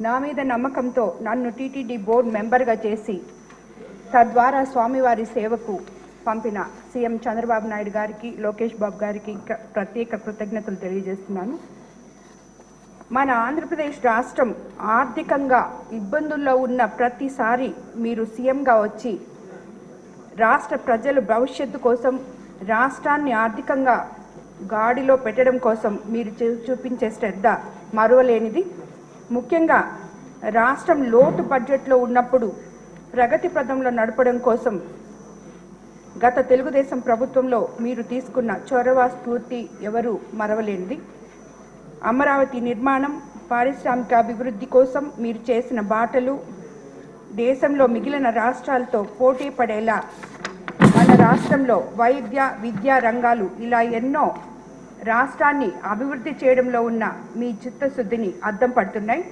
నా మీద నమ్మకంతో నన్ను టీటీడీ బోర్డు మెంబర్గా చేసి తద్వారా స్వామివారి సేవకు పంపిన సీఎం చంద్రబాబు నాయుడు గారికి, లోకేష్ బాబు గారికి ప్రత్యేక కృతజ్ఞతలు తెలియజేస్తున్నాను. మన ఆంధ్రప్రదేశ్ రాష్ట్రం ఆర్థికంగా ఇబ్బందుల్లో ఉన్న ప్రతిసారి మీరు సీఎంగా వచ్చి రాష్ట్ర ప్రజల భవిష్యత్తు కోసం, రాష్ట్రాన్ని ఆర్థికంగా గాడిలో పెట్టడం కోసం మీరు చూపించే శ్రద్ధ మరువలేనిది. ముఖ్యంగా రాష్ట్రం లోటు బడ్జెట్లో ఉన్నప్పుడు ప్రగతి పథంలో నడపడం కోసం గత తెలుగుదేశం ప్రభుత్వంలో మీరు తీసుకున్న చొరవ, స్ఫూర్తి ఎవరు మరవలేనిది. అమరావతి నిర్మాణం, పారిశ్రామిక అభివృద్ధి కోసం మీరు చేసిన బాటలు దేశంలో మిగిలిన రాష్ట్రాలతో పోటీ పడేలా మన రాష్ట్రంలో వైద్య, విద్యా రంగాలు ఇలా ఎన్నో రాష్ట్రాన్ని అభివృద్ధి చేయడంలో ఉన్న మీ చిత్తశుద్ధిని అద్దం పడుతున్నాయి.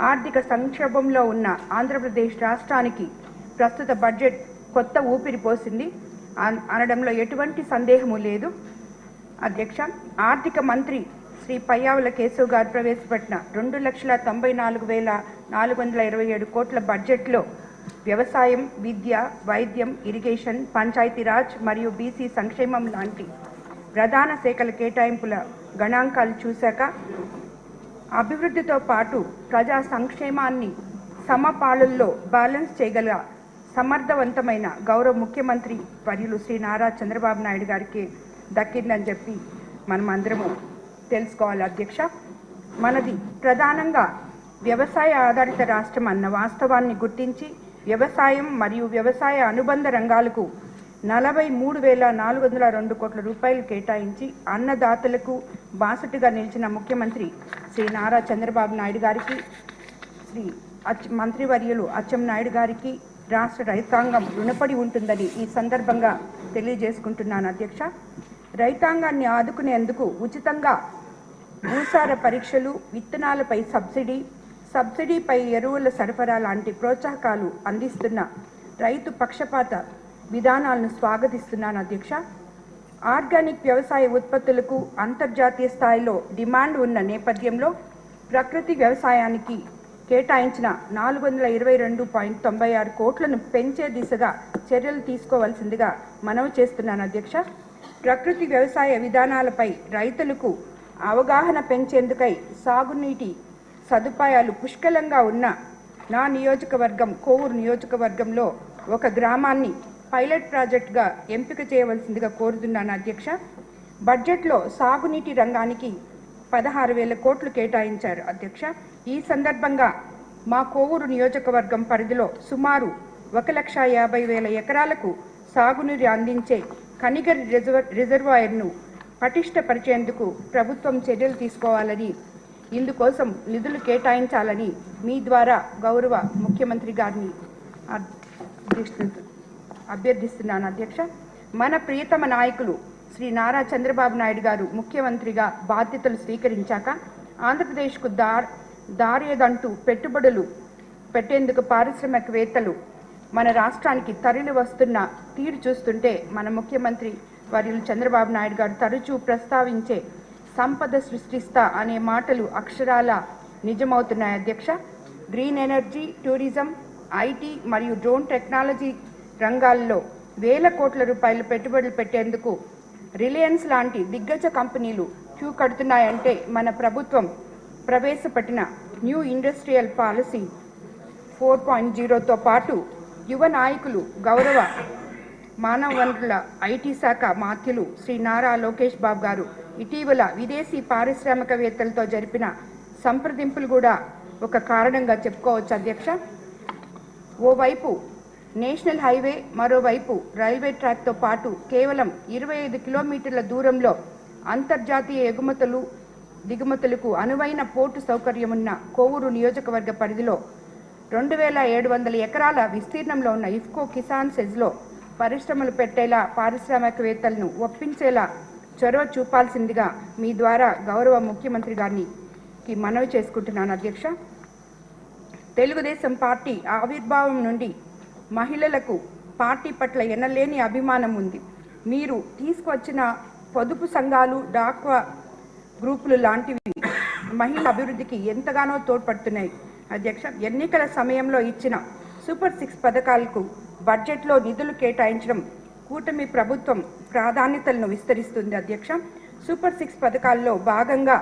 ఆర్థిక సంక్షోభంలో ఉన్న ఆంధ్రప్రదేశ్ రాష్ట్రానికి ప్రస్తుత బడ్జెట్ కొత్త ఊపిరి పోసింది అనడంలో ఎటువంటి సందేహము లేదు. అధ్యక్ష, ఆర్థిక మంత్రి శ్రీ పయ్యావుల కేశవ్ గారు ప్రవేశపెట్టిన 2,94,427 కోట్ల బడ్జెట్లో వ్యవసాయం, విద్య, వైద్యం, ఇరిగేషన్, పంచాయతీరాజ్ మరియు బీసీ సంక్షేమం లాంటి ప్రధాన శాఖల కేటాయింపుల గణాంకాలు చూశాక అభివృద్ధితో పాటు ప్రజా సంక్షేమాన్ని సమపాళల్లో బ్యాలెన్స్ చేయగల సమర్థవంతమైన గౌరవ ముఖ్యమంత్రి వర్యులు శ్రీ నారా చంద్రబాబు నాయుడు గారికి దక్కిందని చెప్పి మనం అందరము తెలుసుకోవాలి. అధ్యక్ష, మనది ప్రధానంగా వ్యవసాయ ఆధారిత రాష్ట్రం అన్న వాస్తవాన్ని గుర్తించి వ్యవసాయం మరియు వ్యవసాయ అనుబంధ రంగాలకు 43,402 కోట్ల రూపాయలు కేటాయించి అన్నదాతలకు బాసటగా నిలిచిన ముఖ్యమంత్రి శ్రీ నారా చంద్రబాబు నాయుడు గారికి, శ్రీ మంత్రివర్యులు అచ్చెన్నాయుడు గారికి రాష్ట్ర రైతాంగం రుణపడి ఉంటుందని ఈ సందర్భంగా తెలియజేసుకుంటున్నాను. అధ్యక్ష, రైతాంగాన్ని ఆదుకునేందుకు ఉచితంగా భూసార పరీక్షలు, విత్తనాలపై సబ్సిడీపై ఎరువుల సరఫరా లాంటి ప్రోత్సాహకాలు అందిస్తున్న రైతు పక్షపాత విధానాలను స్వాగతిస్తున్నాను. అధ్యక్ష, ఆర్గానిక్ వ్యవసాయ ఉత్పత్తులకు అంతర్జాతీయ స్థాయిలో డిమాండ్ ఉన్న నేపథ్యంలో ప్రకృతి వ్యవసాయానికి కేటాయించిన 422.96 కోట్లను పెంచే దిశగా చర్యలు తీసుకోవాల్సిందిగా మనవి చేస్తున్నాను. అధ్యక్ష, ప్రకృతి వ్యవసాయ విధానాలపై రైతులకు అవగాహన పెంచేందుకై సాగునీటి సదుపాయాలు పుష్కలంగా ఉన్న నా నియోజకవర్గం కోవూరు నియోజకవర్గంలో ఒక గ్రామాన్ని పైలట్ ప్రాజెక్టుగా ఎంపిక చేయవలసిందిగా కోరుతున్నాను. అధ్యక్ష, బడ్జెట్లో సాగునీటి రంగానికి 16,000 కోట్లు కేటాయించారు. అధ్యక్ష, ఈ సందర్భంగా మా కోవూరు నియోజకవర్గం పరిధిలో సుమారు 1,50,000 ఎకరాలకు సాగునీరు అందించే కనిగర్ రిజర్వాయర్ను పటిష్టపరిచేందుకు ప్రభుత్వం చర్యలు తీసుకోవాలని, ఇందుకోసం నిధులు కేటాయించాలని మీ ద్వారా గౌరవ ముఖ్యమంత్రి గారిని అభ్యర్థిస్తున్నాను. అధ్యక్ష, మన ప్రియతమ నాయకులు శ్రీ నారా చంద్రబాబు నాయుడు గారు ముఖ్యమంత్రిగా బాధ్యతలు స్వీకరించాక ఆంధ్రప్రదేశ్కు దారేదంటూ పెట్టుబడులు పెట్టేందుకు పారిశ్రామికవేత్తలు మన రాష్ట్రానికి తరలి వస్తున్న తీరు చూస్తుంటే మన ముఖ్యమంత్రి వర్యులు చంద్రబాబు నాయుడు గారు తరచూ ప్రస్తావించే సంపద సృష్టిస్తా అనే మాటలు అక్షరాల నిజమవుతున్నాయి. అధ్యక్ష, గ్రీన్ ఎనర్జీ, టూరిజం, ఐటీ మరియు డ్రోన్ టెక్నాలజీ రంగాల్లో వేల కోట్ల రూపాయలు పెట్టుబడులు పెట్టేందుకు రిలయన్స్ లాంటి దిగ్గజ కంపెనీలు క్యూ కడుతున్నాయంటే మన ప్రభుత్వం ప్రవేశపెట్టిన న్యూ ఇండస్ట్రియల్ పాలసీ 4.0తో పాటు యువ నాయకులు గౌరవ మానవ వనరుల ఐటీ శాఖ మాత్యులు శ్రీ నారా లోకేష్ బాబు గారు ఇటీవల విదేశీ పారిశ్రామికవేత్తలతో జరిపిన సంప్రదింపులు కూడా ఒక కారణంగా చెప్పుకోవచ్చు. అధ్యక్ష, ఓవైపు నేషనల్ హైవే, మరోవైపు రైల్వే ట్రాక్తో పాటు కేవలం 25 కిలోమీటర్ల దూరంలో అంతర్జాతీయ దిగుమతులకు అనువైన పోర్టు సౌకర్యం ఉన్న కోవూరు నియోజకవర్గ పరిధిలో 2,700 ఎకరాల విస్తీర్ణంలో ఉన్న ఇఫ్కో కిసాన్ సెజ్లో పరిశ్రమలు పెట్టేలా పారిశ్రామికవేత్తలను ఒప్పించేలా చొరవ చూపాల్సిందిగా మీ ద్వారా గౌరవ ముఖ్యమంత్రి గారికి మనవి చేసుకుంటున్నాను. అధ్యక్ష, తెలుగుదేశం పార్టీ ఆవిర్భావం నుండి మహిళలకు పార్టీ పట్ల ఎనలేని అభిమానం ఉంది. మీరు తీసుకొచ్చిన పొదుపు సంఘాలు, డాక్వా గ్రూపులు లాంటివి మహిళా అభివృద్ధికి ఎంతగానో తోడ్పడుతున్నాయి. అధ్యక్ష, ఎన్నికల సమయంలో ఇచ్చిన సూపర్ 6 పథకాలకు బడ్జెట్లో నిధులు కేటాయించడం కూటమి ప్రభుత్వం ప్రాధాన్యతలను విస్తరిస్తుంది. అధ్యక్ష, సూపర్ 6 పథకాల్లో భాగంగా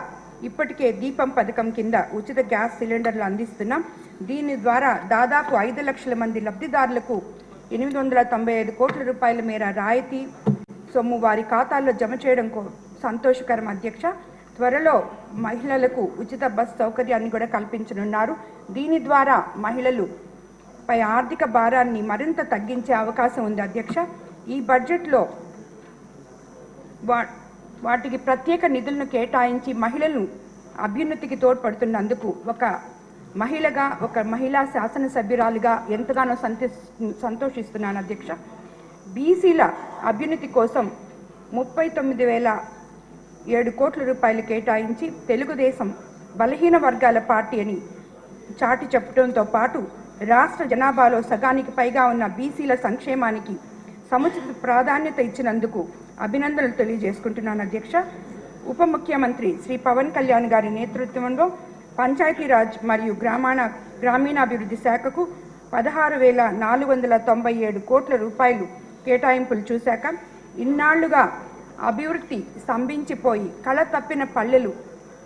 ఇప్పటికే దీపం పథకం కింద ఉచిత గ్యాస్ సిలిండర్లు అందిస్తున్నాం. దీని ద్వారా దాదాపు 5 లక్షల మంది లబ్ధిదారులకు 895 కోట్ల రూపాయల మేర రాయితీ సొమ్ము వారి ఖాతాల్లో జమ చేయడం సంతోషకరం. అధ్యక్ష, త్వరలో మహిళలకు ఉచిత బస్ సౌకర్యాన్ని కూడా కల్పించనున్నారు. దీని ద్వారా మహిళలు పై ఆర్థిక భారాన్ని మరింత తగ్గించే అవకాశం ఉంది. అధ్యక్ష, ఈ బడ్జెట్లో వాటికి ప్రత్యేక నిధులను కేటాయించి మహిళలు అభ్యున్నతికి తోడ్పడుతున్నందుకు ఒక మహిళా శాసనసభ్యురాలుగా ఎంతగానో సంతోషిస్తున్నాను. అధ్యక్ష, బీసీల అభ్యున్నతి కోసం 39,007 కోట్ల రూపాయలు కేటాయించి తెలుగుదేశం బలహీన వర్గాల పార్టీ అని చాటి చెప్పడంతో పాటు రాష్ట్ర జనాభాలో సగానికి పైగా ఉన్న బీసీల సంక్షేమానికి సముచిత ప్రాధాన్యత ఇచ్చినందుకు అభినందనలు తెలియజేసుకుంటున్నాను. అధ్యక్ష, ఉప ముఖ్యమంత్రి శ్రీ పవన్ కళ్యాణ్ గారి నేతృత్వంలో పంచాయతీరాజ్ మరియు గ్రామీణాభివృద్ధి శాఖకు 16,497 కోట్ల రూపాయలు కేటాయింపులు చూశాక ఇన్నాళ్లుగా అభివృద్ధి స్తంభించిపోయి కళ తప్పిన పల్లెలు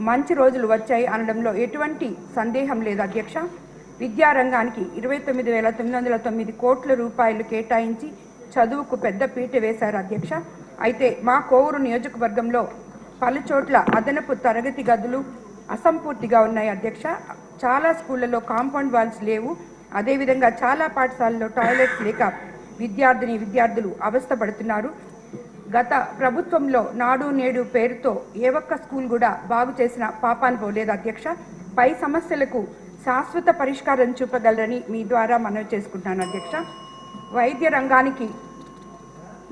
మంచి రోజులు వచ్చాయి అనడంలో ఎటువంటి సందేహం లేదు. అధ్యక్ష, విద్యారంగానికి 29,909 కోట్ల రూపాయలు కేటాయించి చదువుకు పెద్ద పీట వేశారు. అధ్యక్ష, అయితే మా కోవూరు నియోజకవర్గంలో పలుచోట్ల అదనపు తరగతి గదులు అసంపూర్తిగా ఉన్నాయి. అధ్యక్ష, చాలా స్కూళ్లలో కాంపౌండ్ వాల్స్ లేవు. అదేవిధంగా చాలా పాఠశాలల్లో టాయిలెట్స్ లేక విద్యార్థులు అవస్థపడుతున్నారు. గత ప్రభుత్వంలో నాడు నేడు పేరుతో ఏ ఒక్క స్కూల్ కూడా బాగు చేసిన పాపాను పోలేదు. అధ్యక్ష, పై సమస్యలకు శాశ్వత పరిష్కారం చూపగలరని మీ ద్వారా మనవి చేసుకుంటున్నాను. అధ్యక్ష, వైద్య రంగానికి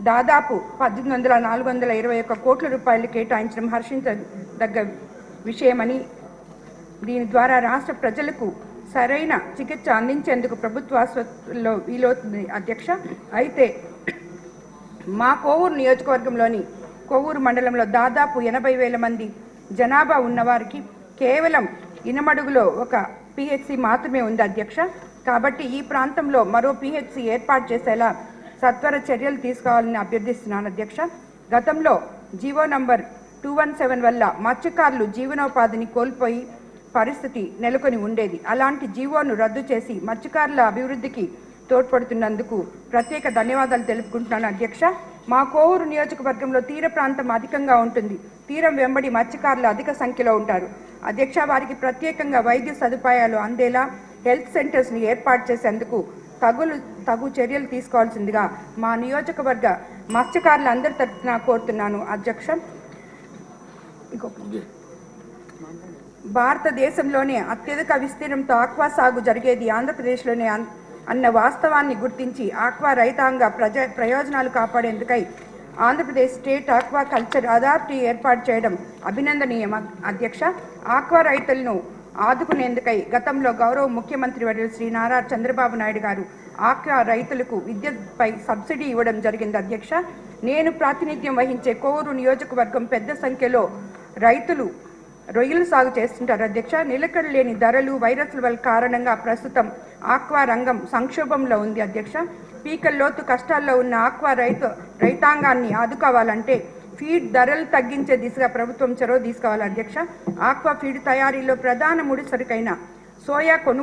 దాదాపు 18,421 కోట్ల రూపాయలు కేటాయించడం హర్షించదగ్గ విషయమని, దీని ద్వారా రాష్ట్ర ప్రజలకు సరైన చికిత్స అందించేందుకు ప్రభుత్వ ఆసుపత్రుల్లో వీలవుతుంది. అధ్యక్ష, అయితే మా కోవూరు నియోజకవర్గంలోని కోవూరు మండలంలో దాదాపు 80,000 మంది జనాభా ఉన్నవారికి కేవలం ఇనమడుగులో ఒక పిహెచ్సి మాత్రమే ఉంది. అధ్యక్ష, కాబట్టి ఈ ప్రాంతంలో మరో పిహెచ్సి ఏర్పాటు చేసేలా సత్వర చర్యలు తీసుకోవాలని అభ్యర్థిస్తున్నాను. అధ్యక్ష, గతంలో జీవో నంబర్ 217 వల్ల మత్స్యకారులు జీవనోపాధిని కోల్పోయి పరిస్థితి నెలకొని ఉండేది. అలాంటి జీవోను రద్దు చేసి మత్స్యకారుల అభివృద్ధికి తోడ్పడుతున్నందుకు ప్రత్యేక ధన్యవాదాలు తెలుపుకుంటున్నాను. అధ్యక్ష, మా కోవూరు నియోజకవర్గంలో తీర ప్రాంతం అధికంగా ఉంటుంది. తీరం వెంబడి మత్స్యకారులు అధిక సంఖ్యలో ఉంటారు. అధ్యక్ష, వారికి ప్రత్యేకంగా వైద్య సదుపాయాలు అందేలా హెల్త్ సెంటర్స్ని ఏర్పాటు చేసేందుకు తగు చర్యలు తీసుకోవాల్సిందిగా మా నియోజకవర్గ మత్స్యకారులందరి తరఫున కోరుతున్నాను. అధ్యక్ష, భారతదేశంలోనే అత్యధిక విస్తీర్ణంతో ఆక్వా సాగు జరిగేది ఆంధ్రప్రదేశ్లోనే అన్న వాస్తవాన్ని గుర్తించి ఆక్వా రైతాంగ ప్రయోజనాలు కాపాడేందుకై Andhra Pradesh state aquaculture authority ఏర్పాటు చేయడం అభినందనీయం. అధ్యక్ష, ఆక్వా రైతులను ఆదుకునేందుకై గతంలో గౌరవ ముఖ్యమంత్రి వర్యులు శ్రీ నారా చంద్రబాబు నాయుడు గారు ఆక్వా రైతులకు విద్యుత్పై సబ్సిడీ ఇవ్వడం జరిగింది. అధ్యక్ష, నేను ప్రాతినిధ్యం వహించే కోవూరు నియోజకవర్గం పెద్ద సంఖ్యలో రైతులు రొయ్యలు సాగు చేస్తుంటారు. అధ్యక్ష, నిలకడ లేని ధరలు, వైరస్ల వల్ల కారణంగా ప్రస్తుతం ఆక్వా రంగం సంక్షోభంలో ఉంది. అధ్యక్ష, పీకల్లోతు కష్టాల్లో ఉన్న ఆక్వా రైతాంగాన్ని ఆదుకోవాలంటే ఫీడ్ ధరలు తగ్గించే దిశగా ప్రభుత్వం చొరవ తీసుకోవాలి. అధ్యక్ష, ఆక్వా ఫీడ్ తయారీలో ప్రధాన ముడి సరుకైన సోయా కొనుగోలు